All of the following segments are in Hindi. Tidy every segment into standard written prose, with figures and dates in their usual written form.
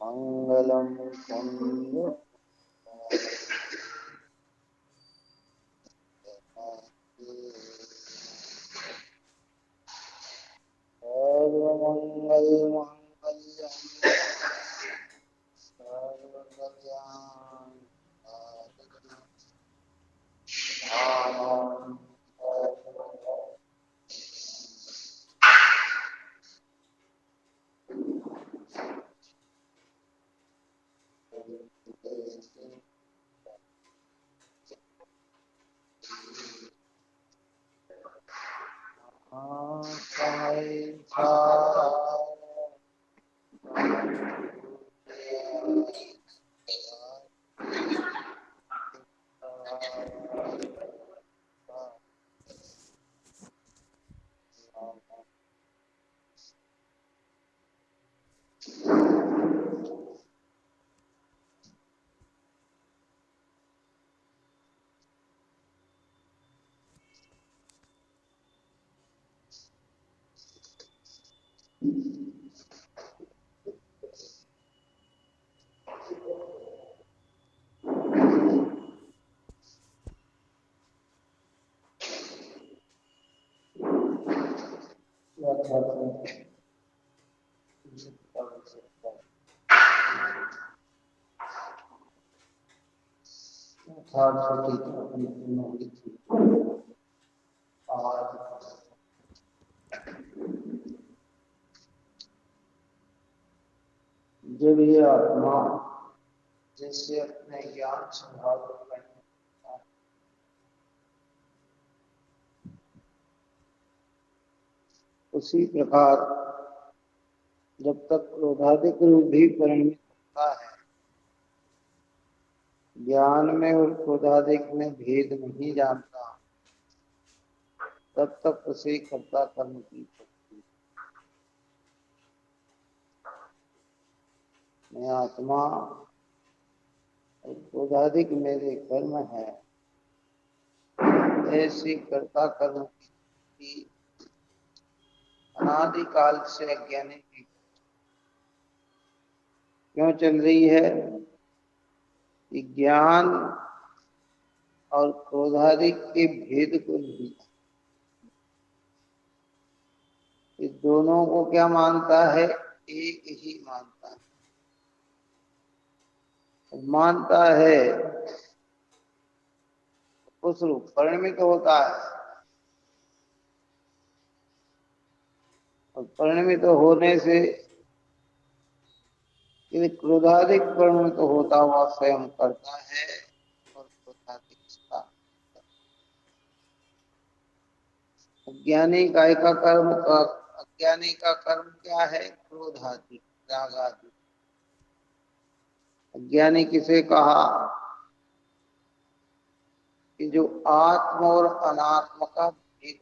मंगलम कुंद सर्वमंगल मंगलम सर्वकल्याण जब ये आत्मा जैसे अपने ज्ञान स्वभाव को करने उसी प्रकार जब तक क्रोधादिक रूप भी परिणमित होता है, ज्ञान में और क्रोधादिक में भेद नहीं जानता, तब तक उसे कर्ता कर्म की मैं आत्मा और क्रोधादिक मेरे कर्म है, ऐसी कर्ता कर्म की अनादिकाल से अज्ञानी की क्यों चल रही है कि ज्ञान और क्रोधादिक के भेद को नहीं, इस दोनों को क्या मानता है, एक ही मानता है। मानता है उस रूप परिणमित होता है और परिणमित होने से क्रोधादिक परिणमित होता हुआ स्वयं करता है और क्रोधादिक इसका अज्ञानी काय का कर्म अज्ञानी का कर्म क्या है, क्रोधादिक रागादिक। अज्ञानी किसे कहा कि जो आत्म और अनात्म का भेद,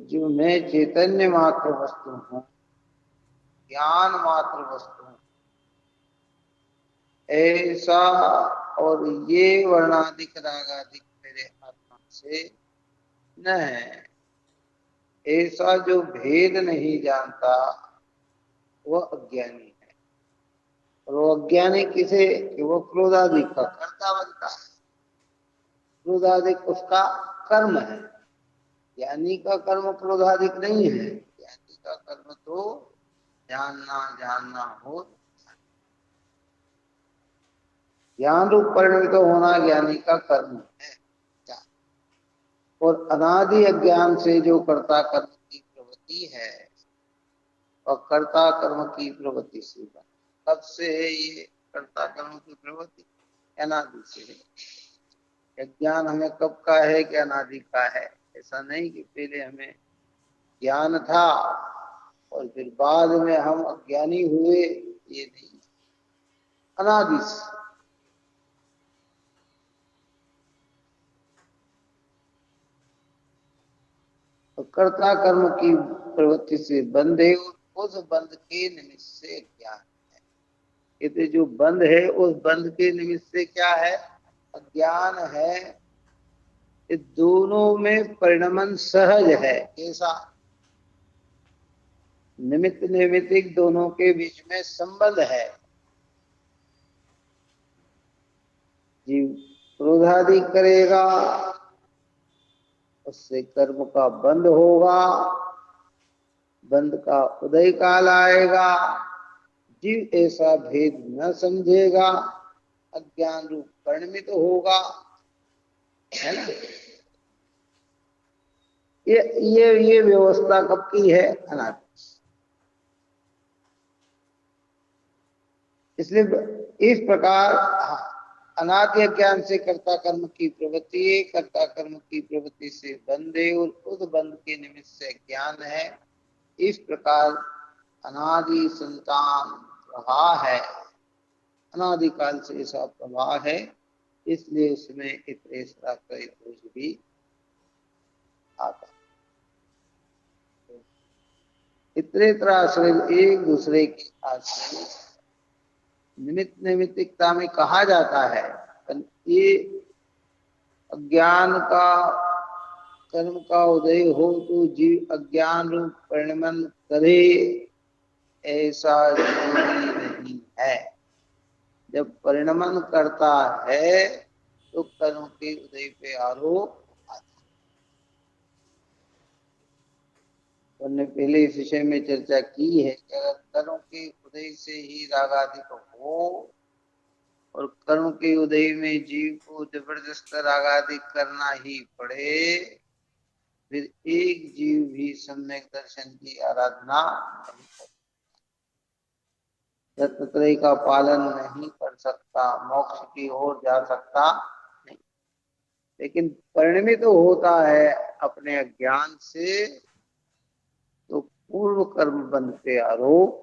जो मैं चैतन्य मात्र वस्तु हूं, ज्ञान मात्र वस्तु हूं, ऐसा और ये वर्णादिक रागादिक मेरे आत्मा से न है, ऐसा जो भेद नहीं जानता वह अज्ञानी है। और वो अज्ञानी किसे कि वो क्रोधादिक का कर्ता बनता है, क्रोधादिक उसका कर्म है। ज्ञानी का कर्म क्रोधादिक नहीं है, ज्ञानी का कर्म तो जानना जानना हो, ज्ञान रूप परिणमित होना ज्ञानी का कर्म है। और अनादि अज्ञान से जो कर्ता कर्म की प्रवृत्ति है और कर्ता कर्म की प्रवृत्ति से कब से है ये कर्ता कर्म की प्रवृत्ति, अनादि से है। ज्ञान हमें कब का है कि अनादि का है, ऐसा नहीं कि पहले हमें ज्ञान था और फिर बाद में हम अज्ञानी हुए, ये नहीं, अनादि से। तो कर्ता कर्म की प्रवृत्ति से बंध है और उस बंध के निमित्त से ज्ञान है। कहते जो बंध है उस बंध के निमित्त से क्या है, अज्ञान है, ये दोनों में परिणमन सहज है। कैसा? निमित्त नैमित्तिक दोनों के बीच में संबंध है। जीव क्रोधादि करेगा, उससे कर्म का बंध होगा, बंध का उदय काल आएगा। जीव ऐसा भेद न समझेगा, अज्ञान रूप परिणमित होगा, है ना। ये व्यवस्था कब की है? अनादि। इसलिए इस प्रकार अनादि अज्ञान से कर्ता कर्म की प्रवृत्ति है, कर्ता कर्म की प्रवृत्ति से बंध है, और उस बंध के निमित्त से ज्ञान है। इस प्रकार अनादि संतान रहा है, अनादिकाल से ऐसा प्रवाह है, इसलिए उसमें इतरेसरा का दोष भी आता है। इतरेतरा आश्रय एक दूसरे के आश्रय निमित्त नैमित्तिकता में कहा जाता है। ये अज्ञान का कर्म का उदय हो तो जीव अज्ञान रूप परिणमन करे, ऐसा जरूरी नहीं है। जब परिणमन करता है तो कर्म के उदय पे आरोप आता है। हमने पहले इस विषय में चर्चा की है कि अगर कर्म के उदय से ही रागाधिक हो और कर्म के उदय में जीव को जबरदस्त रागाधिक करना ही पड़े, फिर एक जीव भी सम्यक दर्शन की आराधना नहीं कर सकता, तत्त्रय का पालन नहीं कर सकता, मोक्ष की ओर जा सकता नहीं। लेकिन परिणमित तो होता है अपने अज्ञान से, तो पूर्व कर्म बंध पे आरोप।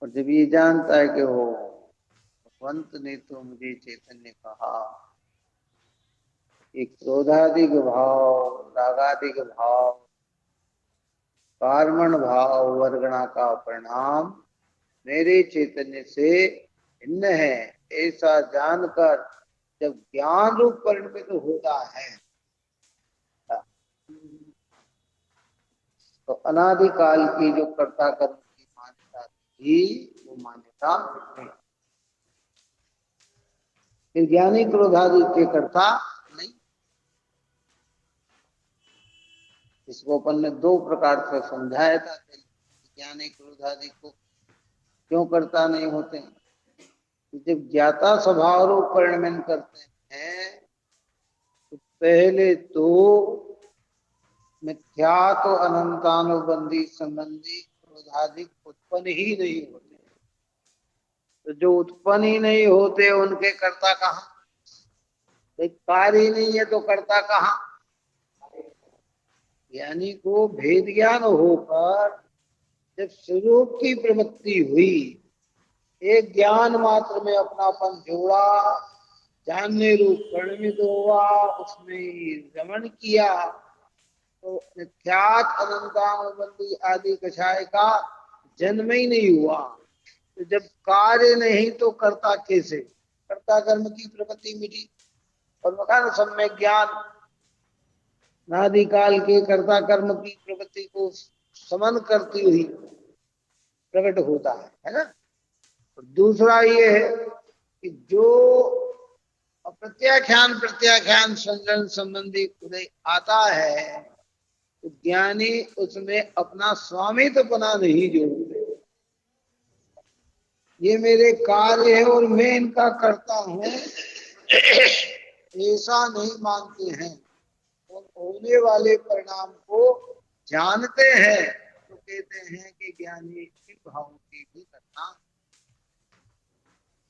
और जब ये जानता है कि वो भगवंत ने तो मुझे चैतन्य कहा कि क्रोधादिक भाव, रागादिक भाव, कार्मण भाव वर्गणा का परिणाम मेरे चैतन्य से भिन्न है, ऐसा जानकर जब ज्ञान रूप परिणमित होता है तो अनादिकाल की जो कर्ता कर्म की मान्यता थी वो मान्यता नहीं। फिर ज्ञानी क्रोधादि के कर्ता नहीं। इसको अपन ने दो प्रकार से समझाया था। ज्ञानी क्रोधादि को क्यों करता नहीं होते? जब ज्ञाता स्वभाव रूप परिणमन करते हैं तो पहले तो मिथ्यात्व तो अनंतानुबंधी संबंधी क्रोधाधिक उत्पन्न ही नहीं होते। तो जो उत्पन्न ही नहीं होते उनके कर्ता कहाँ? कार्य ही नहीं है तो कर्ता कहाँ? ज्ञानी को भेद ज्ञान होकर जब स्वरूप की प्रवृत्ति हुई, एक ज्ञान मात्र में अपनापन जोड़ा, जानने रूप परिणमित हुआ, उसमें रमण किया, तो मिथ्यात अनंतानुबंधी आदि कषाय का जन्म ही नहीं हुआ। तो जब कार्य नहीं तो कर्ता कैसे? कर्ता कर्म की प्रवृत्ति मिटी और मकान सम्यक ज्ञान नादिकाल के कर्ता कर्म की प्रवृत्ति को समन करती हुई प्रकट होता है ना। और दूसरा ये है कि जो प्रत्याख्यान प्रत्याख्यान संजन संबंधी उदय आता है तो ज्ञानी उसमें अपना स्वामित्व बना नहीं जोड़ते। ये मेरे कार्य है और मैं इनका करता हूं, ऐसा नहीं मानते हैं। और होने वाले परिणाम को जानते हैं तो कहते हैं कि ज्ञानी इन भावों की भी करना,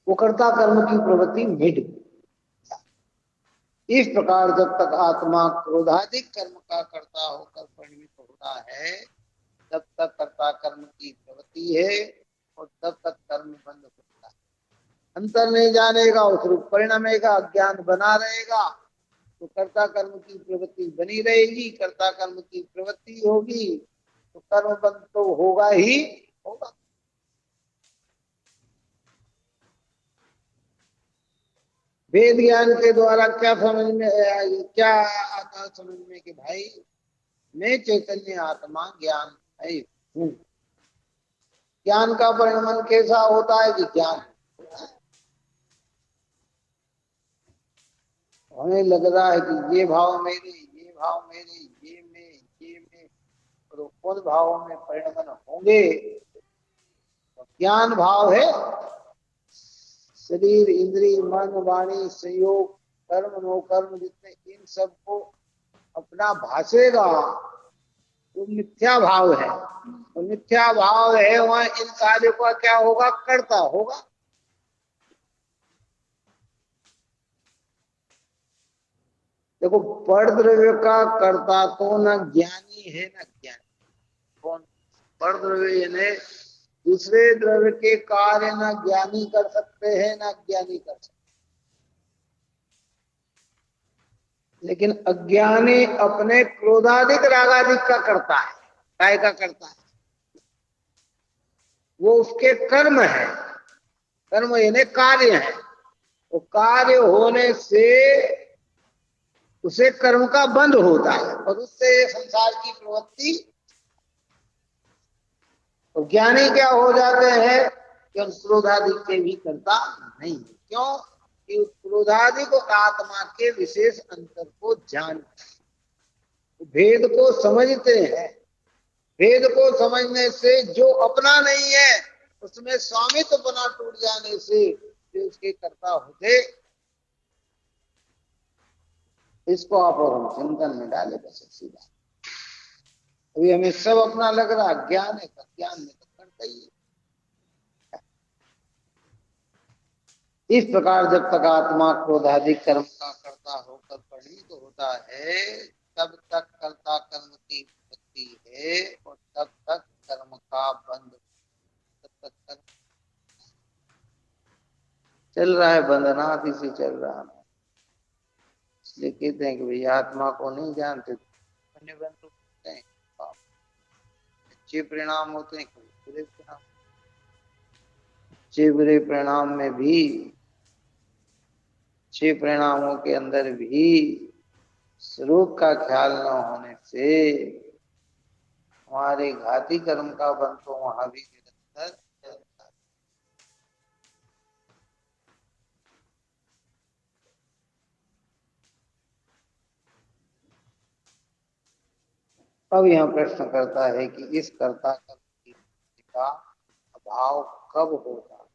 वो कर्ता कर्म की प्रवृत्ति मिट। इस प्रकार जब तक आत्मा क्रोधाधिक कर्म का कर्ता होकर परिणमित होता है तब तक कर्ता कर्म की प्रवृत्ति है और तब तक कर्म बंद होता है। अंतर नहीं जानेगा उस रूप परिणमेगा, अज्ञान बना रहेगा तो कर्ता कर्म की प्रवृत्ति बनी रहेगी, कर्ता कर्म की प्रवृत्ति होगी तो कर्म बंद तो होगा ही होगा। वेद ज्ञान के द्वारा क्या समझ में क्या आता है समझ में कि भाई मैं चैतन्य आत्मा ज्ञान है हूँ। ज्ञान का परिणाम कैसा होता है कि ज्ञान हमें लग रहा है कि ये भाव मेरे, ये भाव मेरे, ये मैं, तो उन भावों में परिणमन होंगे। तो ज्ञान भाव है शरीर इंद्रिय मन वाणी संयोग कर्म नो कर्म जितने इन सबको अपना भासेगा वो मिथ्या भाव है। तो मिथ्या भाव है वहां इन कार्यों का क्या होगा, करता होगा। देखो पर द्रव्य का कर्ता तो न ज्ञानी है न ज्ञानी। कौन? पर द्रव्य यानी दूसरे द्रव्य के कार्य न ज्ञानी कर सकते हैं न ज्ञानी कर सकते, लेकिन अज्ञानी अपने क्रोधाधिक रागाधिक का करता है। काय का करता है? वो उसके कर्म है। कर्म यानी कार्य है। वो कार्य होने से उसे कर्म का बंध होता है और उससे संसार की प्रवृत्ति। और ज्ञानी क्या हो जाते हैं कि उन क्रोधादि के भी करता नहीं। क्यों? कि क्रोधादि को आत्मा के विशेष अंतर को जान भेद को समझते हैं। भेद को समझने से जो अपना नहीं है उसमें स्वामित्व बना टूट जाने से जो उसके कर्ता होते, इसको आप और हम चिंतन में डाले बस सीधा। अभी हमें सब अपना लग रहा, ज्ञान है, ज्ञान में तो करता ही है। इस प्रकार जब तक आत्मा क्रोधादि कर्म का कर्ता होकर परिणित होता है तब तक कर्ता कर्म की वृत्ति है और तब तक कर्म का बंध, तब तक कर्म चल रहा है, बंधनादि से चल रहा है। इसलिए कहते हैं कि भैया आत्मा को नहीं जानते तो बंध होते हैं, अच्छे परिणाम होते हैं, बुरे परिणाम। अच्छे बुरे परिणाम में भी, अच्छे परिणामों के अंदर भी स्वरूप का ख्याल न होने से हमारे घाती कर्म का बंध तो वहां भी निरंतर चलता है। अब यह प्रश्न करता है कि इस कर्ता कर्म की का अभाव कब होगा।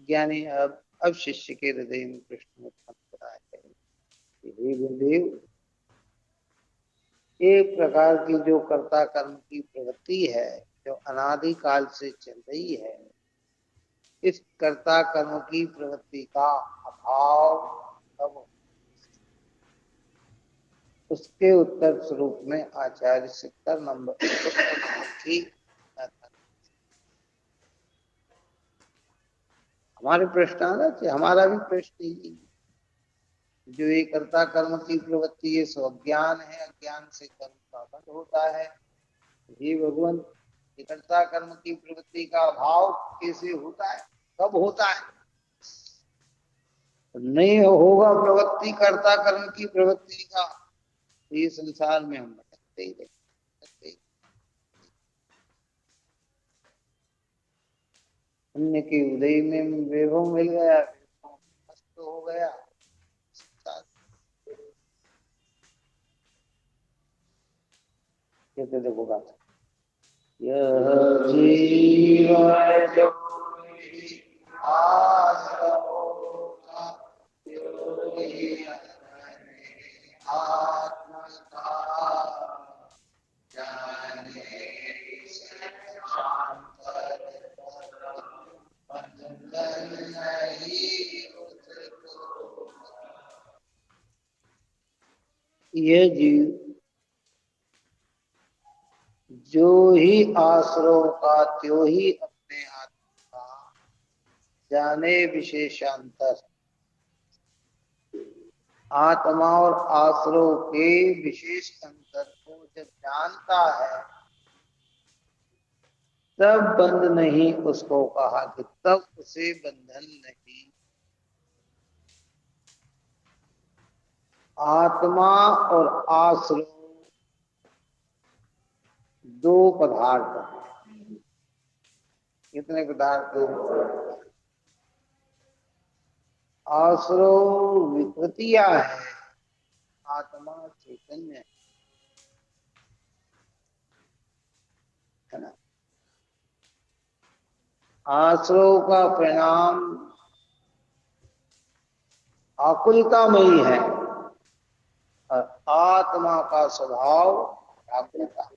ज्ञानी अब शिष्य के हृदय में प्रश्न उत्पन्न हो रहा है कि हे गुरुदेव, एक प्रकार की जो कर्ता कर्म की प्रवृत्ति है जो अनादि काल से चल रही है, इस कर्ता कर्म की प्रवृत्ति का अभाव कब, उसके उत्तर स्वरूप में आचार्य 70 नंबर की हमारे प्रश्न आ रहा, हमारा भी प्रश्न ही जो ये कर्ता कर्म की प्रवृत्ति है सो अज्ञान है, अज्ञान से कर्म का बंध होता है। हे भगवान, कर्ता कर्म की प्रवृत्ति का अभाव कैसे होता है, कब होता है? नहीं होगा प्रवृत्ति कर्ता कर्म की प्रवृत्ति का, ये संसार में हम भटकते ही रहते। पुण्य के उदय में वैभव मिल गया, मस्त हो गया। कहते देखो बात, यह जीवन जो ये जीव जो ही आश्रव का त्यों ही अपने आत्मा का जाने विशेषांतर। आत्मा और आश्रव के विशेष अंतर को जब जानता है तब बंध नहीं उसको कहा कि तब उसे बंधन नहीं। आत्मा और आश्रय दो पदार्थ हैं। कितने पदार्थ हैं? आश्रय विकृतियां है, आत्मा चैतन्य है ना। आश्रय का परिणाम आकुलतामयी है और आत्मा का स्वभाव व्याकुलता।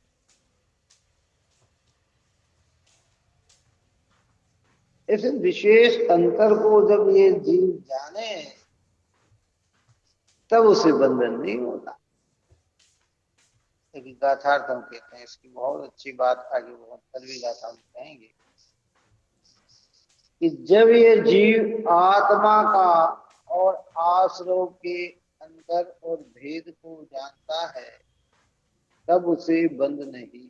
इस विशेष अंतर को जब ये जीव जाने तब उसे बंधन नहीं होता। एक गाथार्थ हम कहते हैं, इसकी बहुत अच्छी बात आगे बहुत कलवी गाथा हम कहेंगे कि जब ये जीव आत्मा का और आश्रय के अंतर और भेद को जानता है तब उसे बंध नहीं।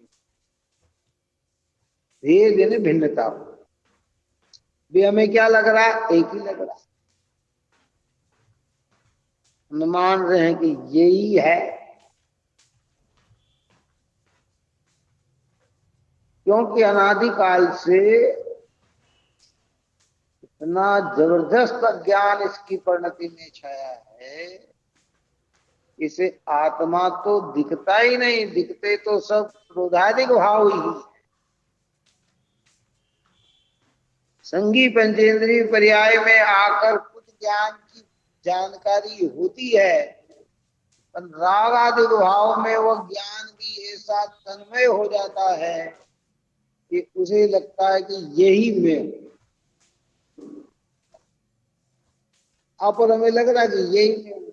भेद यानी भिन्नता। भी हमें क्या लग रहा है? एक ही लग रहा है। हम मान रहे हैं कि यही है, क्योंकि अनादिकाल से इतना जबरदस्त ज्ञान इसकी परिणति में छाया है, इसे आत्मा तो दिखता ही नहीं, दिखते तो सब क्रोधादिक भाव ही। संगी पंचेंद्रीय पर्याय में आकर कुछ ज्ञान की जानकारी होती है, पर राग आदि भाव में वह ज्ञान भी ऐसा तन्मय हो जाता है कि उसे लगता है कि यही मैं हूं। आप और हमें लग रहा है कि यही मैं हूं।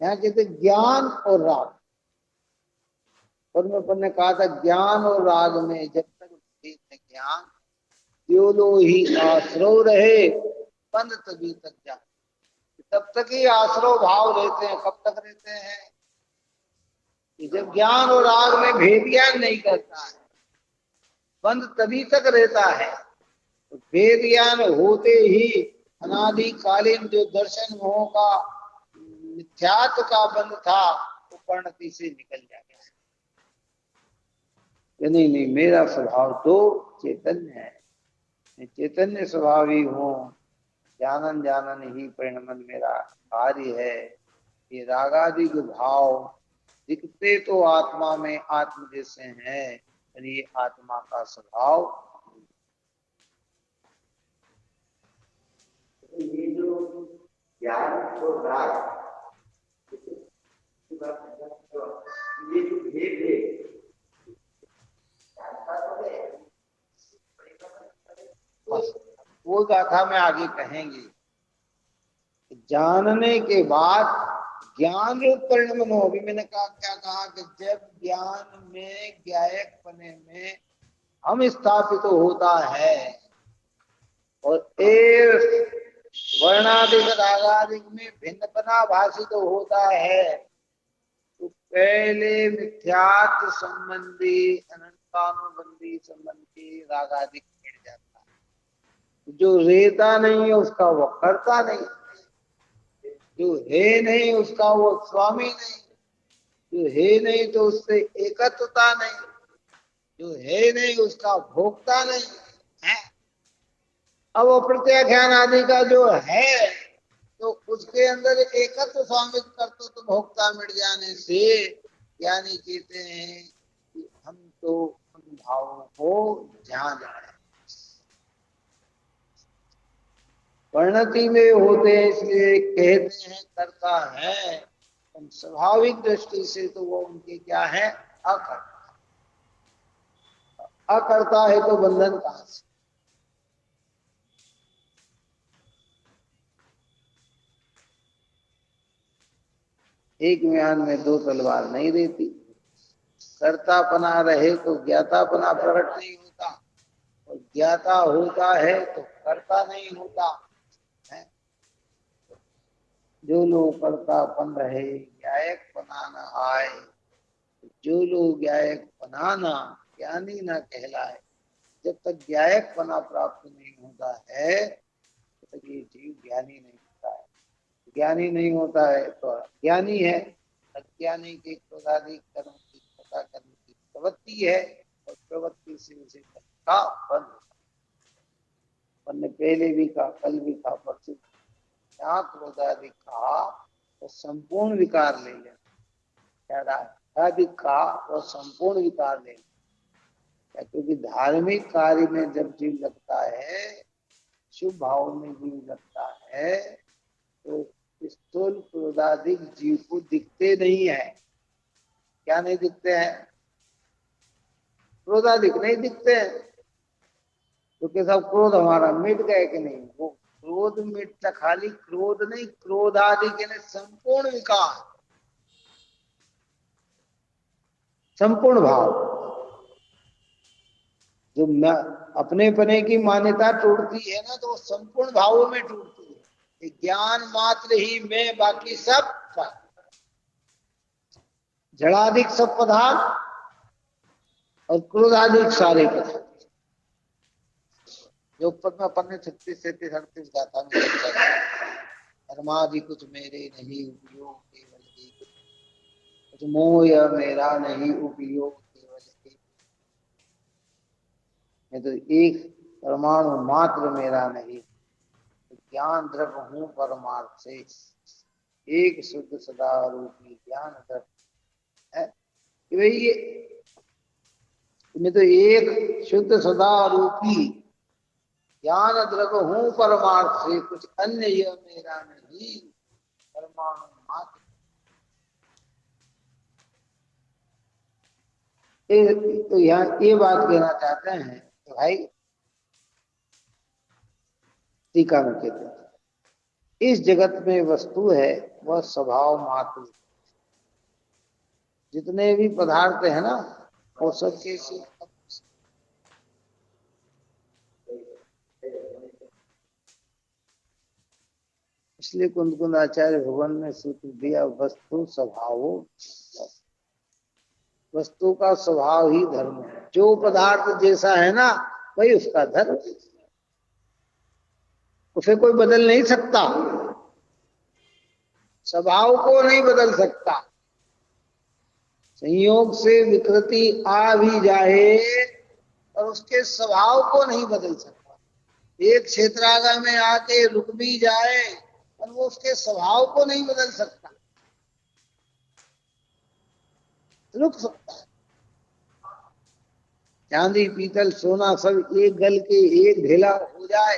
यहाँ कहते ज्ञान और राग। और मैं कहा था ज्ञान और राग में जब तक भेद है ज्ञान, जो लो ही आश्रय रहे बंद तभी तक जान। तब तक ही आश्रय भाव रहते हैं। कब तक रहते हैं? कि जब ज्ञान और राग में भेद ज्ञान नहीं करता है, बंद तभी तक रहता है। तो भेद ज्ञान होते ही अनादिकालीन जो दर्शन मोह का मिथ्यात्व का बंध था वो परिणति से निकल जाएगा। नहीं नहीं, मेरा स्वभाव तो चैतन्य है, मैं चैतन्य स्वभावी हूँ, जानन जानन ही परिणमन मेरा कार्य है। ये रागादि के भाव दिखते तो आत्मा में आत्म जैसे हैं, ये आत्मा का स्वभाव। ये जो ज्ञान और राग, ये जो भेद है, वो गाथा में आगे कहेंगे। जानने के बाद ज्ञान रूप परिणमन हो। अभी मैंने क्या कहा कि जब ज्ञान में ज्ञायक पने में हम स्थापित तो होता है और एक वर्णाधिक रागाधिक में भिन्नपना भाषित तो होता है, तो पहले मिथ्यात्व संबंधी अनंतानुबंधी संबंधी रागाधिक मिट जाता है। जो रहता नहीं है उसका वो करता नहीं, जो है नहीं उसका वो स्वामी नहीं, जो है नहीं तो उससे एकत्वता नहीं, जो है नहीं उसका भोक्ता नहीं है। अब अप्रत्याख्यान आदि का जो है तो उसके अंदर एकत्व स्वामित्व करते तो भोक्ता मिट जाने से यानी कहते हैं कि हम तो उन भावों को जान रहे हैं। परिणति में होते इसलिए कहते हैं करता है, स्वाभाविक दृष्टि से तो वो उनके क्या है? अकर्ता। अकर्ता है तो बंधन कहां से? एक म्यान में दो तलवार नहीं रहती। कर्तापना रहे तो ज्ञातापना प्रकट नहीं होता, और ज्ञाता होता है तो कर्ता नहीं होता है। जो लोग कर्तापन रहे ज्ञायक पना न आए, जो लोग ज्ञायक पना न ज्ञानी न कहलाए। जब तक ज्ञायक पना प्राप्त नहीं होता है तब तक ये जीव ज्ञानी नहीं होता है। ज्ञानी नहीं होता है तो ज्ञानी है। अज्ञानी के क्रोधादि कर्म की पता करने की प्रवृत्ति है और प्रवृत्ति से उसे का फल। हमने पहले भी कहा, कल भी कहा, परसों यहाँ क्रोधादि कहा तो संपूर्ण विकार ले लेना, कहा वो संपूर्ण विकार ले लेना। क्योंकि धार्मिक कार्य में जब जीव लगता है, शुभ भाव में जीव लगता है, तो स्थूल क्रोधाधिक जीव को दिखते नहीं है। क्या नहीं दिखते हैं? क्रोधाधिक नहीं दिखते हैं। क्योंकि सब क्रोध हमारा मिट गए कि नहीं? वो क्रोध मिटता, खाली क्रोध नहीं, क्रोधाधिक यानी संपूर्ण विकार, संपूर्ण भाव। जो अपने पने की मान्यता टूटती है ना, तो वो संपूर्ण भावों में टूटती है। ज्ञान मात्र ही में, बाकी सब जड़ाधिक सब पदार्थ और क्रोधाधिक सारे पदार्थ। जो पद में अपन ने 36, 37, 38 गाथा में चर्चा की, धर्मादि कुछ मेरे नहीं उपयोग केवल एक, कुछ मोह मेरा नहीं उपयोग केवल एक। मैं तो एक परमाणु मात्र मेरा नहीं, ज्ञान द्रव्य हूं परमार्थ से, एक शुद्ध सदा रूपी ज्ञान द्रव्य है। भाई ये मैं तो एक शुद्ध सदा रूपी ज्ञान द्रव्य हूं परमार्थ से, कुछ अन्य यह मेरा नहीं, परमाणु मात्र। तो यहाँ ये बात कहना चाहते हैं कि भाई, टीका में कहते हैं, इस जगत में वस्तु है वह स्वभाव मात्र। जितने भी पदार्थ है ना, वो सब के इसलिए कुंद आचार्य भगवान ने सूत्र दिया, वस्तु स्वभाव, वस्तु का स्वभाव ही धर्म है। जो पदार्थ जैसा है ना, वही उसका धर्म, उसे कोई बदल नहीं सकता, स्वभाव को नहीं बदल सकता। संयोग से विकृति आ भी जाए और उसके स्वभाव को नहीं बदल सकता। एक क्षेत्रागा में आके रुक भी जाए और वो उसके स्वभाव को नहीं बदल सकता। रुक सकता है। चांदी पीतल सोना सब एक गल के एक ढेला हो जाए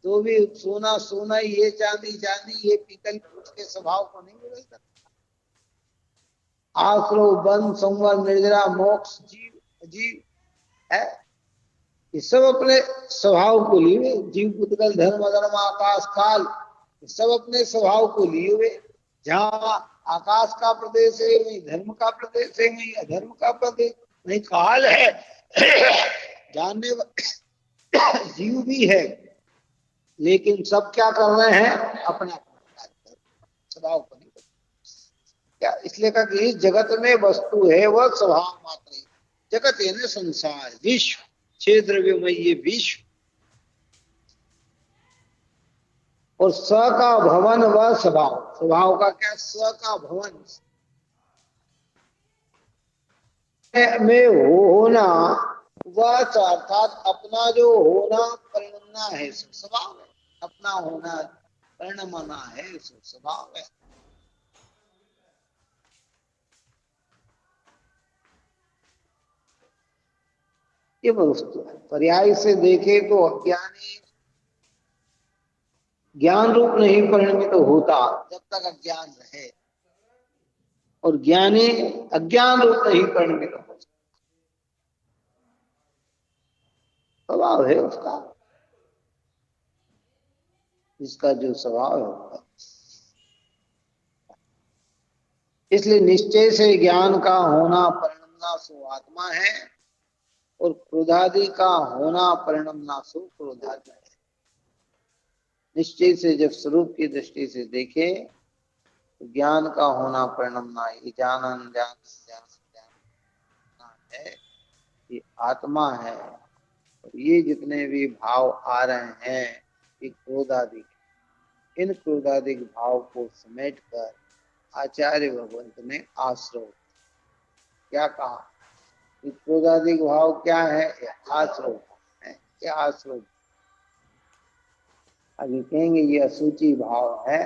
तो भी सोना सोना ही, ये चांदी चांदी, ये पीतल, उसके स्वभाव को नहीं बदल सकता। आश्रो बंध संवर निर्जरा मोक्ष जीव अजीव है, ये सब अपने स्वभाव को लिए, जीव पुतगल धर्म अधर्म आकाश काल, सब अपने स्वभाव को लिए हुए। जहाँ आकाश का प्रदेश है वही धर्म का प्रदेश है, वही अधर्म का प्रदेश, वही काल है। जानने जीव भी है, लेकिन सब क्या कर रहे हैं? अपना स्वभाव को नहीं क्या। इसलिए कहा कि इस जगत में वस्तु है वह स्वभाव मात्र है। जगत यानी संसार, विश्व, छह द्रव्यमय ये विश्व, और स का भवन व स्वभाव, स्वभाव का क्या? स का भवन में होना, वह अर्थात अपना जो होना परिणमना है, स्वभाव है। अपना होना परिणमना है, स्वभाव है। ये वस्तु है। पर्याय से देखे तो अज्ञानी ज्ञान रूप नहीं परिणमित होता जब तक अज्ञान रहे, और ज्ञानी अज्ञान रूप नहीं परिणमित हो, स्वभाव है उसका, इसका जो स्वभाव है उसका। इसलिए निश्चय से ज्ञान का होना परिणमना सो आत्मा है, और क्रोधादि का होना परिणमना सो क्रोधादि है। निश्चय से जब स्वरूप की दृष्टि से देखे तो ज्ञान का होना परिणमना, ये जानन ज्ञान है, ये आत्मा है, और ये जितने भी भाव आ रहे हैं ये क्रोध आदि, इन क्रोधादिक भाव को समेट कर आचार्य भगवंत ने आश्रव क्या कहा कि क्रोधादिक भाव क्या है, आश्रव है, क्या आश्रव। अभी कहेंगे ये असूचि भाव है,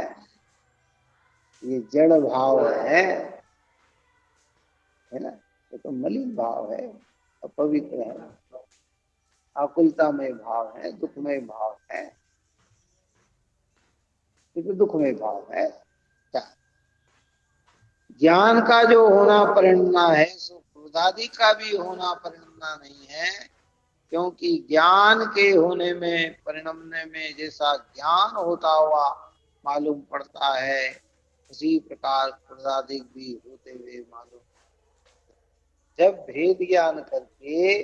ये जड़ भाव है ना, ये तो मलिन भाव है, अपवित्र है, आकुलतामय भाव है, दुखमय भाव है, ये तो दुखमय भाव है। क्या ज्ञान का जो होना परिणमना है सो क्रोधादि का भी होना परिणमना नहीं है, क्योंकि ज्ञान के होने में परिणमने में जैसा ज्ञान होता हुआ मालूम पड़ता है, उसी प्रकार क्रोधादि भी होते हुए मालूम। जब भेद ज्ञान करके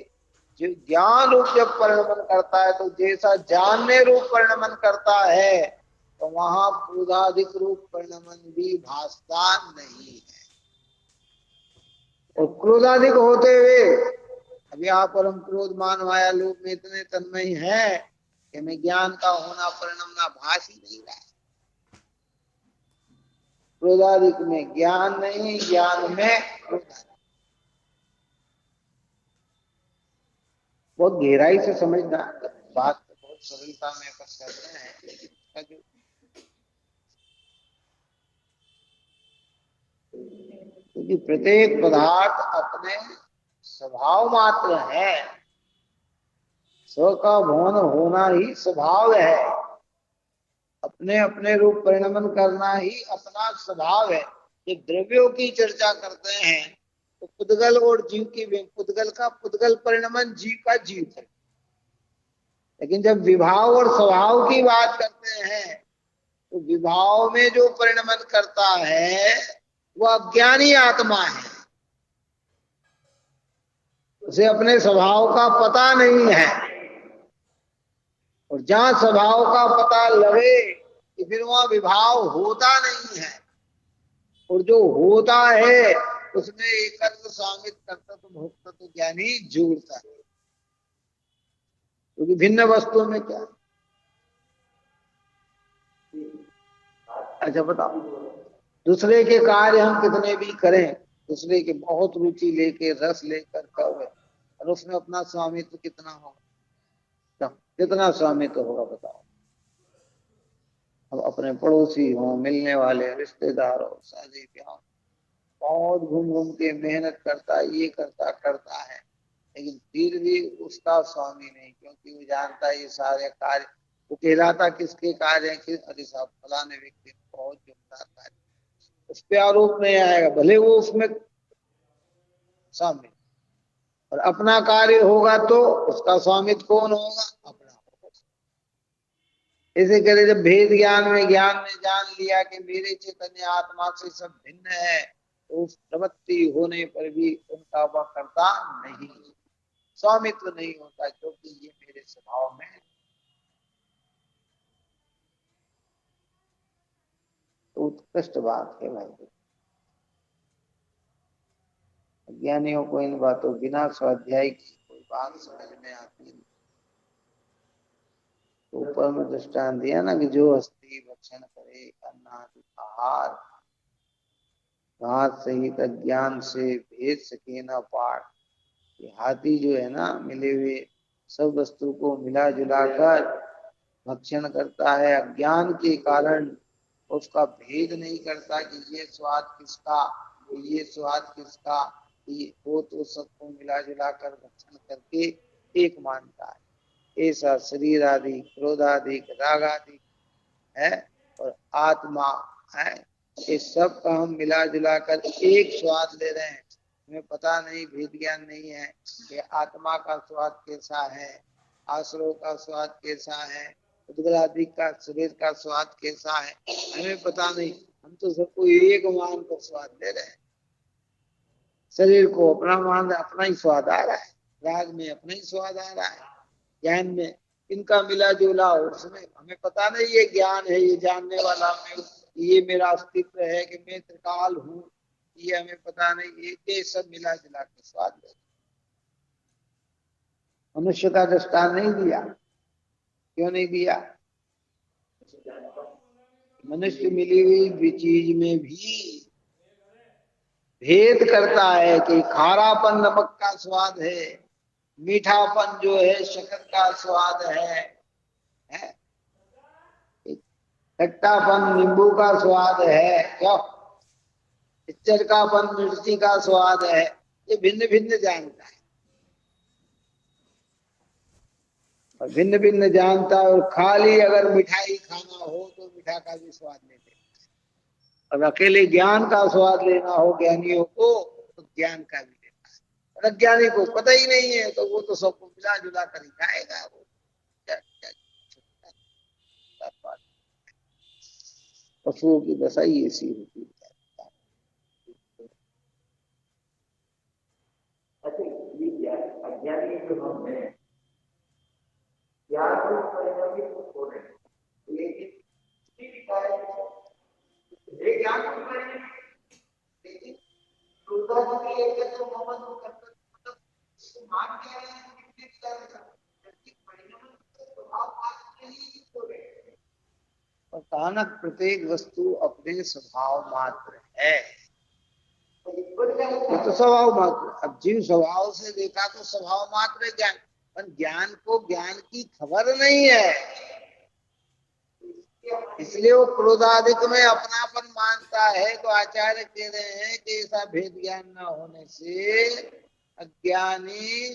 जो ज्ञान रूप जब परिणमन करता है, तो जैसा जानने रूप परिणमन करता है, तो वहां क्रोधाधिक रूप परिणमन भी भासता नहीं है। और क्रोधाधिक होते हुए अभी आप परम क्रोध मान माया लोभ में इतने तन्मय है कि हमें ज्ञान का होना परिणमना भास ही नहीं रहा है। क्रोधाधिक में ज्ञान नहीं, ज्ञान में क्रोधाधिक। बहुत गहराई से समझना, बात बहुत सरलता में अपन कर रहे हैं, लेकिन इसका जो क्योंकि प्रत्येक पदार्थ अपने स्वभाव मात्र है, स्व का भवन होना ही स्वभाव है, अपने अपने रूप परिणमन करना ही अपना स्वभाव है। जब द्रव्यों की चर्चा करते हैं तो पुद्गल और जीव की, पुद्गल का पुद्गल परिणमन, जीव का जीव है। लेकिन जब विभाव और स्वभाव की बात करते हैं तो विभाव में जो परिणमन करता है वह अज्ञानी आत्मा है, उसे अपने स्वभाव का पता नहीं है। और जहां स्वभाव का पता लगे कि फिर वहां विभाव होता नहीं है, और जो होता है उसमें एकत्व स्वामित्व कर्तृत्व भोक्तृत्व ज्ञानी जुड़ता है, क्योंकि भिन्न वस्तुओं में क्या। अच्छा बताओ, दूसरे के कार्य हम कितने भी करें, दूसरे के बहुत रुचि लेके रस लेकर करें, और उसमें अपना स्वामित्व कितना होगा, कितना स्वामित्व होगा बताओ। अब अपने पड़ोसी हो, मिलने वाले रिश्तेदार हो, शादी ब्याह, बहुत घूम घूम के मेहनत करता है, ये करता है, लेकिन फिर भी उसका स्वामी नहीं, क्योंकि वो जानता है ये सारे कार्य, वो कहलाता किसके कार्य है कि अरे साहब फलाने व्यक्ति बहुत जोरदार कार्य, उस पे आरोप नहीं आएगा, भले वो उसमें स्वामी। और अपना कार्य होगा तो उसका स्वामित्व कौन होगा, अपना होगा। इसे करे जब भेद ज्ञान में जान लिया कि मेरे चैतन्य आत्मा से सब भिन्न है, तो उस प्रवृत्ति होने पर भी उनका वह करता नहीं, स्वामित्व नहीं होता, क्योंकि ये मेरे स्वभाव में। तो उत्कृष्ट बात है भाई, ज्ञानियों को इन बातों बिना स्वाध्याय की कोई बात समझ में आती नहीं। तो ऊपर में दृष्टांत दिया ना कि जो हस्ती भक्षण करे अन्नादि आहार, घात सहित अज्ञान से भेद सके न पाठ। ये हाथी जो है ना, मिले हुए सब वस्तु को मिला जुला कर भक्षण करता है, अज्ञान के कारण उसका भेद नहीं करता कि ये स्वाद किसका, ये स्वाद किसका, ये वो तो सबको मिला जुला कर भक्षण करके एक मानता है। ऐसा शरीर आदि, क्रोध आदि, राग आदि है, और आत्मा है, ये सब का हम मिला जुला कर एक स्वाद ले रहे हैं। हमें पता नहीं, भेद ज्ञान नहीं है कि आत्मा का स्वाद कैसा है, आश्रव का स्वाद कैसा है, उद्गलादि का शरीर का स्वाद कैसा है, हमें पता नहीं। हम तो सबको एक मान कर स्वाद ले रहे हैं, शरीर को अपना मान रहे, अपना ही स्वाद आ रहा है, राग में अपना ही स्वाद आ रहा है, ज्ञान में इनका मिला जुला, उसमें हमें पता नहीं ये ज्ञान है, ये जानने वाला मैं, ये मेरा अस्तित्व है कि मैं त्रिकाल हूँ, ये हमें पता नहीं, ये सब मिला जुला के स्वाद ले। मनुष्य का दृष्टान नहीं दिया, क्यों नहीं दिया, मनुष्य मिली हुई चीज में भी भेद करता है कि खारापन नमक का स्वाद है, मीठापन जो है शक्कर का स्वाद है? खट्टापन नींबू का स्वाद है, क्यों? चरकापन मिर्ची का स्वाद है। ये भिन्न भिन्न जानता है, और भिन्न भिन्न जानता है। और खाली अगर मिठाई खाना हो तो मीठा का भी स्वाद लेते हैं, और अकेले ज्ञान का स्वाद लेना हो ज्ञानियों को तो ज्ञान का भी लेना है। और अज्ञानी को पता ही नहीं है तो वो तो सबको मिला जुला कर ही खाएगा। वो पशुओं की दशा ही ऐसी होती है। अज्ञानी जो हम हैं, ज्ञान को परिणामित हो रहे हैं, लेकिन ज्ञान को परिणामित, लेकिन तो मोहम्मद को मतलब मान के और कहाना प्रत्येक वस्तु अपने स्वभाव मात्र है। तो स्वभाव मात्र, अब जीव स्वभाव से देखा तो स्वभाव मात्र है ज्ञान, पर ज्ञान को ज्ञान की खबर नहीं है, इसलिए वो क्रोधाधिक में अपनापन मानता है। तो आचार्य कह रहे हैं कि ऐसा भेद ज्ञान न होने से अज्ञानी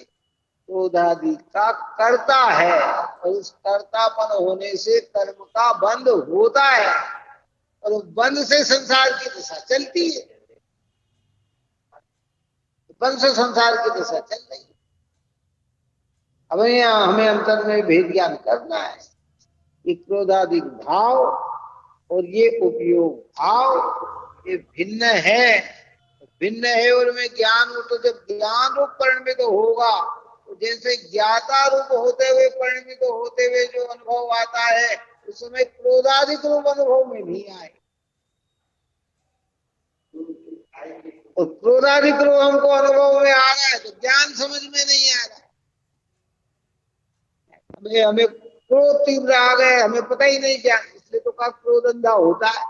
क्रोधादि का करता है, और उस कर्तापन होने से कर्म का बंध होता है, और उस बंध से संसार की दिशा चलती है। बंध से संसार की दिशा चल रही है। अब यहाँ हमें अंतर में भेद ज्ञान करना है कि क्रोधादि भाव और ये उपयोग भाव ये भिन्न है, भिन्न है। और में ज्ञान हो तो जब ज्ञान रूप परिणमित होगा तो जैसे ज्ञाता रूप होते हुए परिणमित होते हुए जो अनुभव आता है उस समय क्रोधाधिक रूप अनुभव में नहीं आए, और क्रोधाधिक रूप हमको अनुभव में आ रहा है तो ज्ञान समझ में नहीं आ रहा है। हमें क्रोध तीव्र आ गए, हमें पता ही नहीं क्या, इसलिए तो का क्रोध अंधा होता है।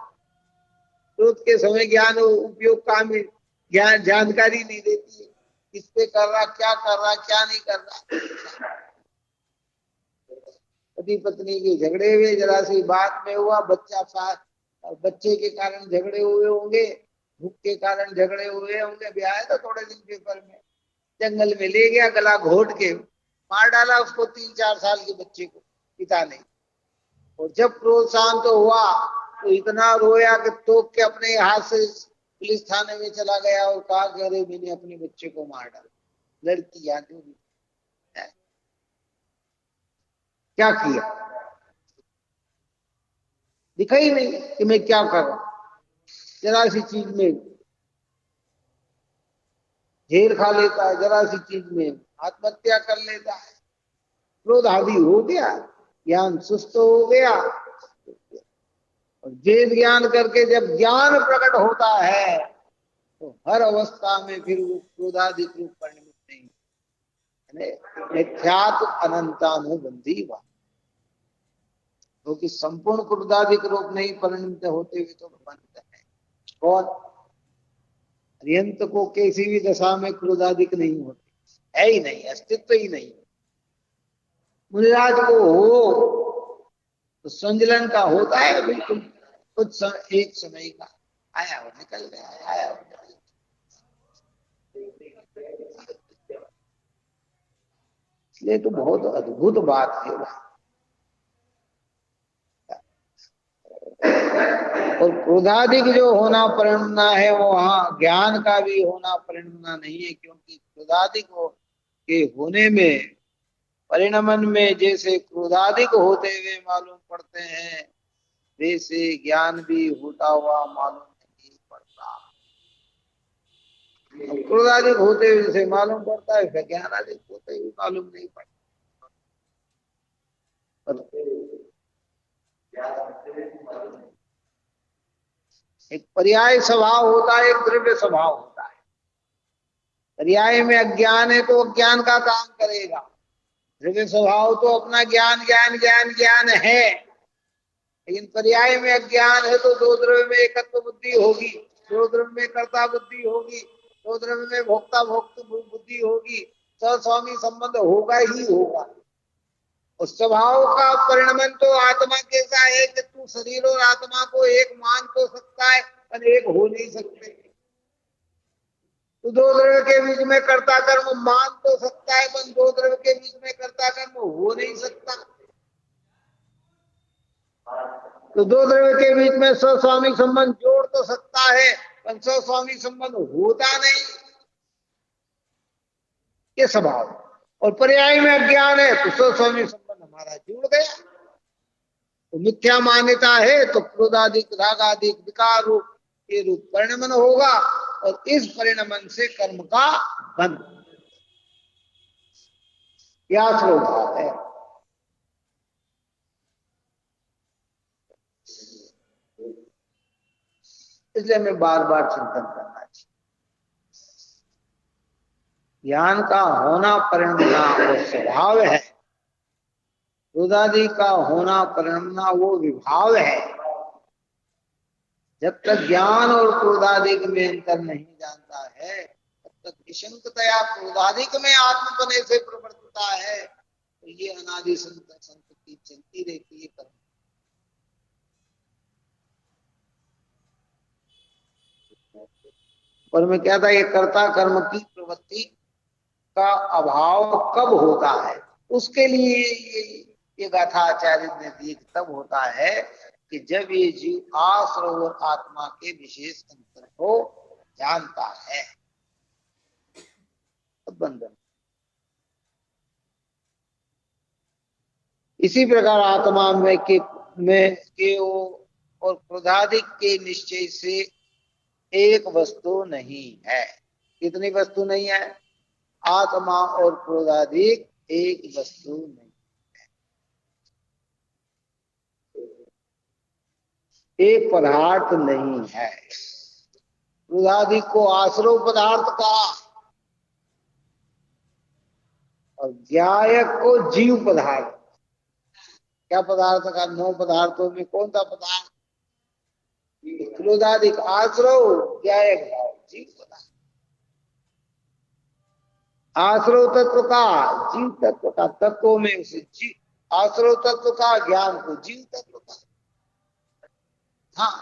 क्रोध के समय ज्ञान उपयोग का हमें ज्ञान जानकारी नहीं देती है, किस पे कर रहा, क्या कर रहा, क्या नहीं कर रहा। पति पत्नी के झगड़े हुए, जरा सी बात में हुआ, बच्चे के कारण झगड़े हुए होंगे, भूख के कारण झगड़े हुए होंगे। भी आया था थोड़े दिन पेपर में, जंगल में ले गया, गला घोट के मार डाला उसको, 3-4 साल के बच्चे को पिता ने। और जब क्रोध शांत हुआ तो इतना रोया कि तोप के अपने हाथ से पुलिस थाने में चला गया और कहा कि अरे मैंने अपने बच्चे को मार डाला। लड़की या जो भी, क्या किया दिखा ही नहीं कि मैं क्या कर रहा हूं। जरा सी चीज में झेल खा लेता है, जरा सी चीज में आत्महत्या कर लेता है। क्रोध हावी हो गया, ज्ञान सुस्त हो गया, और वेद ज्ञान करके जब ज्ञान प्रकट होता है तो हर अवस्था में फिर वो क्रोधाधिक रूप परिणमित नहीं, मिथ्यात् अनंतानुबंधी हुआ, क्योंकि संपूर्ण क्रोधाधिक रूप नहीं परिणमित होते हुए तो बंध है। कौन? अरिहंत को किसी भी दशा में क्रोधाधिक नहीं होते, है ही नहीं, अस्तित्व ही नहीं। मुनिराज को हो तो संजलन का होता है बिल्कुल, कुछ एक समय का, आया और निकल गया, आया और निकल गया। इसलिए तो बहुत अद्भुत बात है। और क्रोधाधिक जो होना परिणमना है वो वहां ज्ञान का भी होना परिणमना नहीं है, क्योंकि क्रोधाधिक के होने में, परिणमन में जैसे क्रोधाधिक होते हुए मालूम पड़ते हैं वैसे ज्ञान भी होता हुआ मालूम नहीं पड़ता। क्रोधाधिक होते हुए जैसे मालूम पड़ता है, ज्ञानाधिक होते हुए मालूम नहीं पड़ता। एक पर्याय स्वभाव होता है, एक द्रव्य स्वभाव होता है। पर्याय में अज्ञान है तो अज्ञान का काम करेगा, द्रव्य स्वभाव तो अपना ज्ञान ज्ञान ज्ञान ज्ञान है। लेकिन पर्याय में अज्ञान है तो दो द्रव्य में एकत्व बुद्धि होगी, दो द्रव्य में कर्ता बुद्धि होगी, दो द्रव्य में भोक्ता भोक्त बुद्धि होगी, सस्वामी संबंध होगा ही होगा। उस स्वभाव का परिणमन तो आत्मा कैसा है कि तू शरीर और आत्मा को एक मान तो सकता है पर एक हो नहीं सकते। तो दो द्रव्य के बीच में कर्ता कर्म मान तो सकता है पर दो द्रव्य के बीच में कर्ता कर्म हो नहीं सकता। तो दो द्रव्य के बीच में स्वस्वामी संबंध जोड़ तो सकता है पर स्वस्वामी संबंध होता नहीं, ये स्वभाव। और पर्याय में अज्ञान है तो स्वस्वामी संबंध हमारा जुड़ गया, तो मिथ्या मान्यता है तो क्रोधाधिक रागाधिक विकार रूप ये रूप परिणमन होगा और इस परिणमन से कर्म का बंध, यह स्वभाव है। इसलिए हमें बार बार चिंतन करना चाहिए। ज्ञान का होना परिणमना वो स्वभाव है, क्रोधादि का होना परिणमना वो विभाव है। जब तक ज्ञान और क्रोधादिक में अंतर नहीं जानता है तब तक निशंकतया क्रोधादिक में आत्मपने से प्रवर्तता है, तो ये अनादि संतति चलती रहती है। कर्म पर मैं क्या था, ये कर्ता कर्म की प्रवृत्ति का अभाव कब होता है, उसके लिए ये गाथा आचार्य ने दी। तब होता है कि जब ये जीव आश्रव और आत्मा के विशेष अंतर को जानता है, तब बंधन। इसी प्रकार आत्मा में के और क्रोधादिक के निश्चय से एक वस्तु नहीं है। कितनी वस्तु नहीं है? आत्मा और क्रोधादिक एक वस्तु नहीं, एक पदार्थ नहीं है। क्रोधादि को आश्रव पदार्थ का और ज्ञायक को जीव पदार्थ। क्या पदार्थ का? 9 पदार्थों में कौन सा पदार्थ? क्रोधादिक आश्रव, ज्ञायक भाव, जीव पदार्थ। आश्रव तत्व का, जीव तत्व का, तत्वों में उसे जीव, आश्रव तत्व का ज्ञान को जीव तत्व का। हाँ,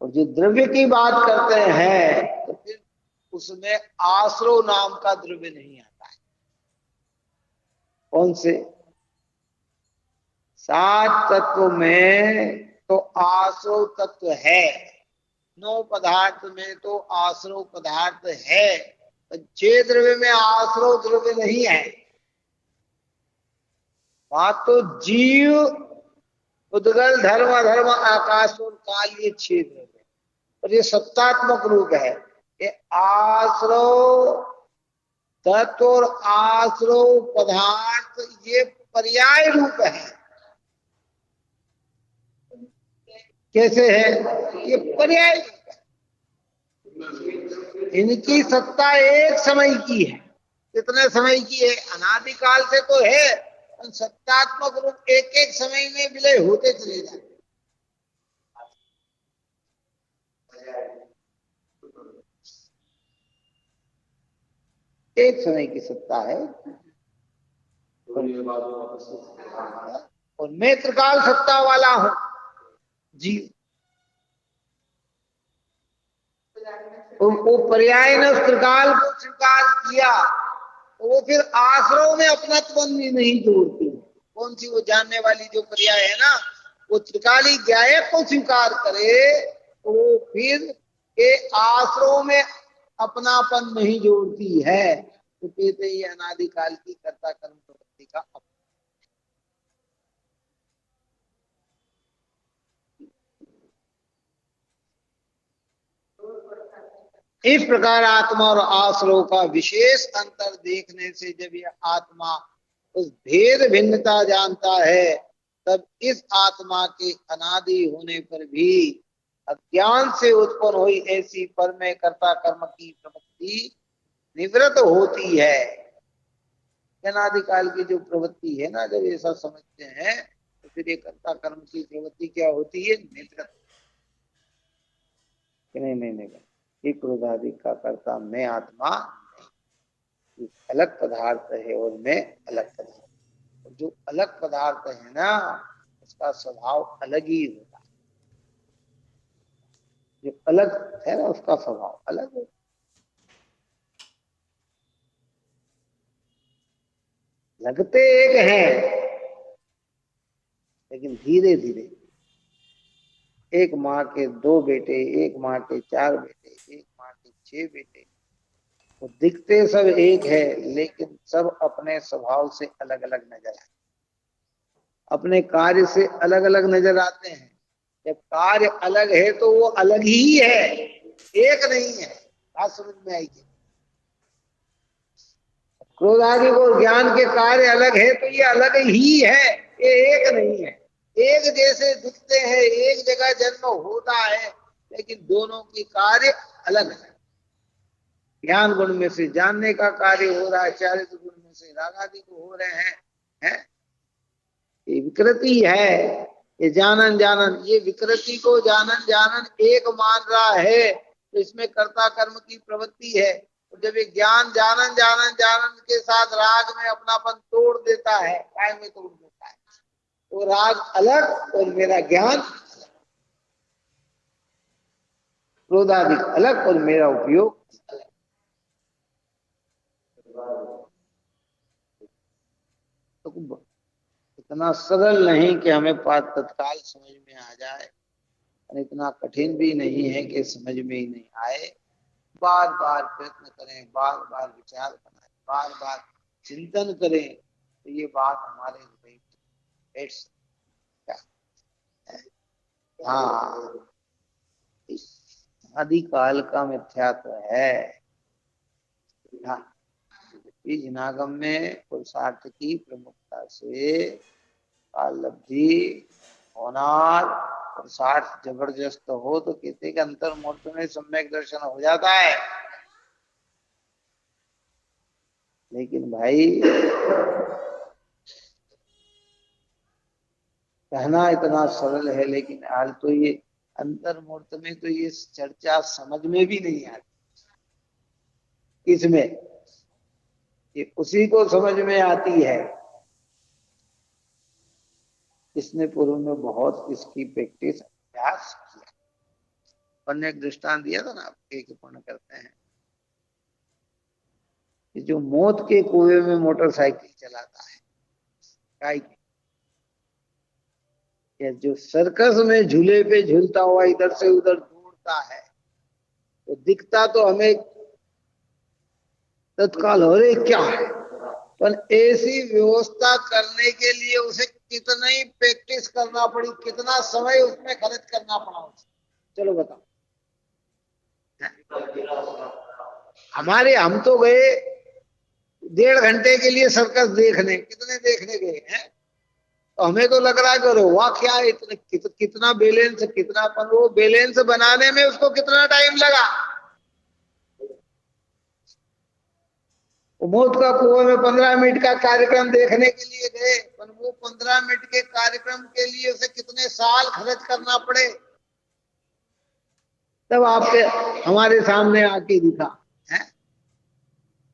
और जो द्रव्य की बात करते हैं तो फिर उसमें आश्रव नाम का द्रव्य नहीं आता है। कौन से? 7 तत्व में तो आश्रव तत्व है, 9 पदार्थ में तो आश्रव पदार्थ है, 6 द्रव्य में आश्रव द्रव्य नहीं है। वहां तो जीव, उद्गल, धर्म, अधर्म, आकाश और काल, ये 6 द्रव्य, और ये सत्तात्मक रूप है। ये आश्रव तत्व और आश्रव पदार्थ ये पर्याय रूप है। कैसे है? ये पर्याय रूप है। इनकी सत्ता एक समय की है। कितने समय की है? अनादिकाल से तो है, सत्तात्मक रूप एक एक समय में विलय होते चले जाते। एक समय की सत्ता है और मैं त्रिकाल सत्ता वाला हूं जीव। वो पर्याय ने उस त्रिकाल को स्वीकार किया, वो फिर आश्रव में अपना भी नहीं जोड़ती। कौन सी? वो जानने वाली जो पर्याय है ना, वो त्रिकाली ज्ञायक को स्वीकार करे तो वो फिर के आश्रव में अपनापन नहीं जोड़ती है, तो कहते ही अनादिकाल की कर्ता कर्म प्रवृत्ति का अपना। इस प्रकार आत्मा और आश्रव का विशेष अंतर देखने से जब यह आत्मा उस भेद भिन्नता जानता है, तब इस आत्मा के अनादि होने पर भी अज्ञान से उत्पन्न हुई ऐसी परमय कर्ता कर्म की प्रवृत्ति निवृत्त होती है। अनादिकाल की जो प्रवृत्ति है ना, जब ऐसा समझते हैं तो फिर ये कर्ता कर्म की प्रवृत्ति क्या होती है, नेतृत्व। नहीं नहीं नहीं, ये क्रोधादि का कर्ता मैं आत्मा नहीं, अलग पदार्थ है और मैं अलग पदार्थ। जो अलग पदार्थ है ना, उसका स्वभाव अलग ही होता है। जो अलग है ना, उसका स्वभाव अलग है। लगते एक हैं, लेकिन धीरे धीरे, एक माँ के 2 बेटे, एक माँ के 4 बेटे, एक माँ के 6 बेटे, तो दिखते सब एक है, लेकिन सब अपने स्वभाव से अलग अलग नजर आते, अपने कार्य से अलग अलग नजर आते हैं। जब कार्य अलग है तो वो अलग ही है, एक नहीं है। बात समझ में आएगी। क्रोध आदि को ज्ञान के कार्य अलग है तो ये अलग ही है, ये एक नहीं है। एक जैसे दिखते हैं, एक जगह जन्म होता है, लेकिन दोनों की कार्य अलग है। ज्ञान गुण में से जानने का कार्य हो रहा है, चारित्र गुण में से राग आदि को हो रहे हैं। ये विकृति है, ये जानन जानन, ये विकृति को जानन जानन एक मान रहा है, तो इसमें कर्ता कर्म की प्रवृत्ति है। तो जब ये ज्ञान जानन जानन जानन के साथ राग में अपनापन तोड़ देता है, काय में तोड़ देता है, तो राग अलग और मेरा ज्ञान, क्रोधादि अलग और मेरा उपयोग अलग। तो इतना सरल नहीं कि हमें तत्काल समझ में आ जाए, और इतना कठिन भी नहीं है कि समझ में ही नहीं आए। बार बार प्रयत्न करें, बार बार विचार बनाएं, बार बार चिंतन करें, तो ये बात हमारे हृदय में बैठ सकती है। हाँ, आदिकाल का मिथ्यात्व है। हाँ, इस नागम में पुरुषार्थ की प्रमुखता से काल लब्धि होनार, पुरुषार्थ जबरदस्त हो तो कहते के अंतर मूर्त में सम्यक दर्शन हो जाता है। लेकिन भाई कहना इतना सरल है, लेकिन आज तो ये अंतर मूर्त में तो ये चर्चा समझ में भी नहीं आती। इसमें ये उसी को समझ में आती है इसने पूर्व में बहुत इसकी प्रैक्टिस अभ्यास किया। अपन ने एक दृष्टांत दिया था ना, आप एक पूर्ण करते हैं कि जो मौत के कुएं में मोटरसाइकिल चलाता है, या जो सर्कस में झूले पे झूलता हुआ इधर से उधर दौड़ता है, तो दिखता तो हमें तत्काल हो रही क्या है, पर ऐसी व्यवस्था करने के लिए उसे कितना ही प्रैक्टिस करना पड़ी, कितना समय उसमें खर्च करना पड़ा उसे। चलो बताओ। हम तो गए 1.5 घंटे के लिए सर्कस देखने, कितने देखने गए हैं, तो हमें तो लग रहा है कि वाह क्या इतने कितना बैलेंस, कितना, पर वो बैलेंस बनाने में उसको कितना टाइम लगा। मौत का कुआं में 15 मिनट का कार्यक्रम देखने के लिए गए, पर वो 15 मिनट के कार्यक्रम के लिए उसे कितने साल खर्च करना पड़े, तब आपके हमारे सामने आके दिखा है।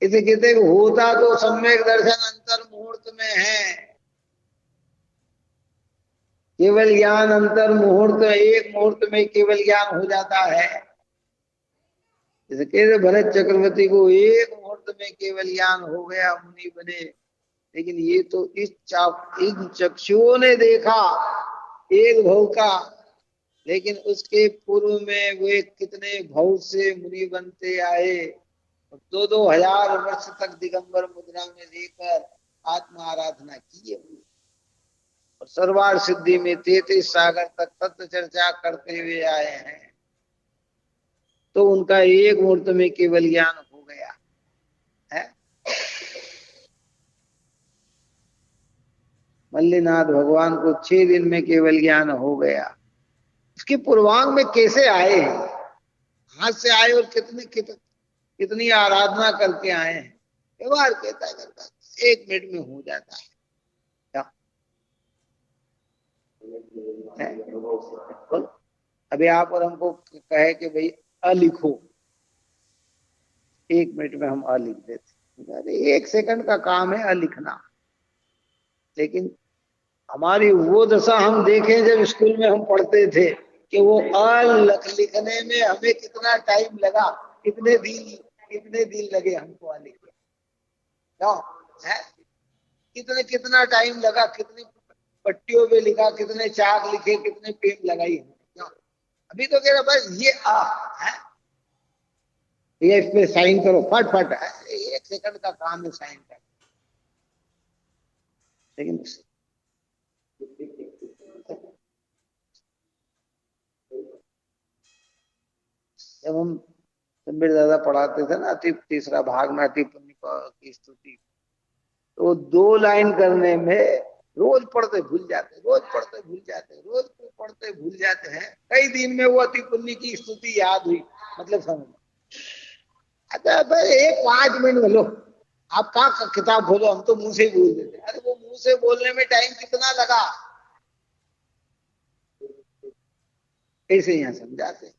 इसे कहते होता तो सम्यक दर्शन अंतर मुहूर्त में है, केवल ज्ञान अंतर मुहूर्त, एक मुहूर्त में केवल ज्ञान हो जाता है। जैसे कहते भरत चक्रवर्ती को एक मुहूर्त में केवल ज्ञान हो गया, मुनि बने। लेकिन ये तो इन चक्षुओं ने देखा एक भव का, लेकिन उसके पूर्व में वे कितने भव से मुनि बनते आए, 2-2 हजार वर्ष तक दिगंबर मुद्रा में लेकर आत्मा आराधना की है, और सर्वार सिद्धि में 33 सागर तक तत्व चर्चा करते हुए आए हैं। तो उनका एक मुहूर्त में केवल ज्ञान हो गया है। मल्लीनाथ भगवान को 6 दिन में केवल ज्ञान हो गया। इसके पूर्वांग में कैसे आए हैं, हाथ से आए और कितनी आराधना करके आए हैं। व्यवहार कहता है करता, 1 मिनट में हो जाता है। क्या है? अभी आप और हमको कहे कि भाई अ लिखो, 1 मिनट में हम अ लिख देते। अरे 1 सेकंड का काम है अ लिखना। लेकिन हमारी वो दशा हम देखें जब स्कूल में हम पढ़ते थे कि वो अ लिखने में हमें कितना टाइम लगा, कितने दिन लगे हमको अ लिखने। क्यों है? कितने कितना टाइम लगा, कितनी पट्टियों पे लिखा, कितने चाक लिखे, कितने पेन लगाई हमने। क्यों? अभी तो कह रहा बस ये आ है, ये इस पे साइन करो फट फट है। 1 सेकंड का काम है साइन करना। लेकिन जब हम मेरे दादा पढ़ाते थे ना तीसरा भाग में अति पुण्य की स्तुति, तो 2 लाइन करने में रोज पढ़ते भूल जाते, रोज पढ़ते भूल जाते, रोज पढ़ते भूल जाते हैं। कई दिन में वो अति पुण्य की स्तुति याद हुई, मतलब समझ। अच्छा भाई 5 मिनट में लो, आप कहाँ किताब खोलो, हम तो मुंह से ही बोल देते। अरे वो मुंह से बोलने में टाइम कितना लगा, ऐसे यहाँ समझाते।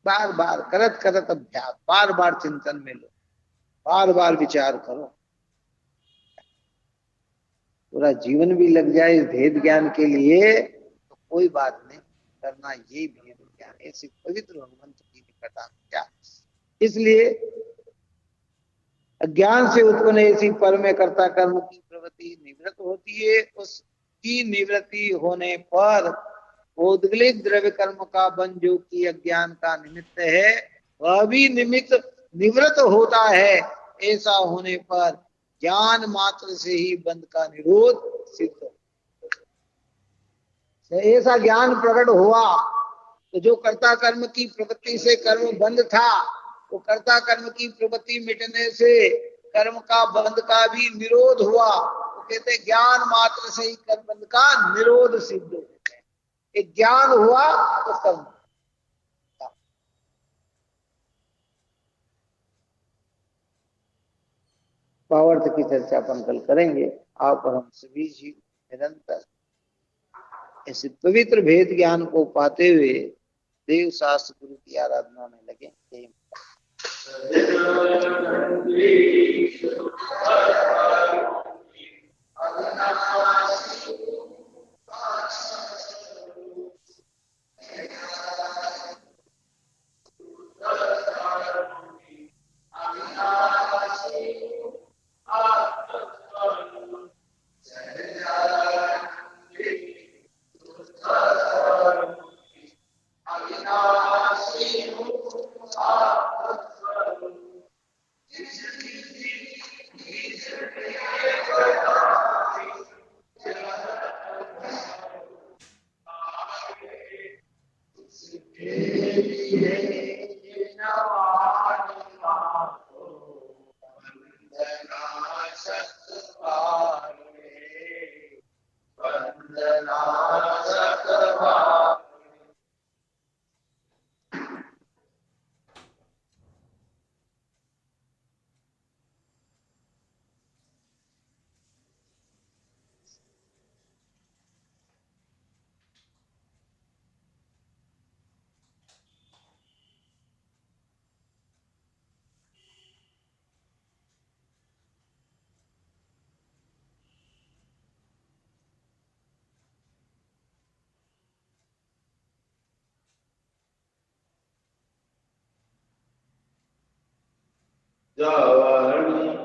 बार बार करत करत अभ्यास, बार बार चिंतन में लो, बार बार विचार करो, पूरा जीवन भी लग जाए इस भेद ज्ञान के लिए तो कोई बात नहीं। करना ये भेद ज्ञान, ऐसी पवित्र भगवंत की निकटता क्या। इसलिए अज्ञान से उत्पन्न ऐसी पर में कर्ता कर्म की प्रवृत्ति निवृत्त होती है। उसकी निवृत्ति होने पर उद्गलित द्रव्य कर्म का बंध जो कि अज्ञान का निमित्त है, वह भी निमित्त निवृत्त होता है। ऐसा होने पर ज्ञान मात्र से ही बंध का निरोध सिद्ध हो। ऐसा ज्ञान प्रकट हुआ तो जो कर्ता कर्म की प्रवृत्ति से कर्म बंध था, वो कर्ता कर्म की प्रवृत्ति मिटने से कर्म का बंध का भी निरोध हुआ। तो कहते ज्ञान मात्र से ही कर्म बंध का निरोध सिद्ध हो। एक ज्ञान हुआ तो कर्म। भावार्थ की चर्चा अपन कल करेंगे। आप और हम सभी जी निरंतर ऐसे पवित्र भेद ज्ञान को पाते हुए देव शास्त्र गुरु की आराधना में लगे।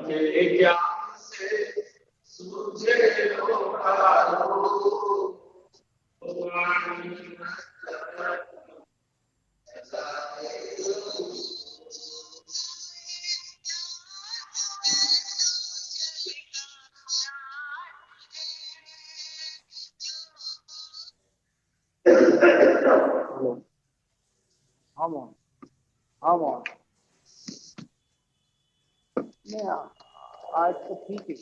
के ज्ञान से सूझे हम नहीं, आज तो ठीक है।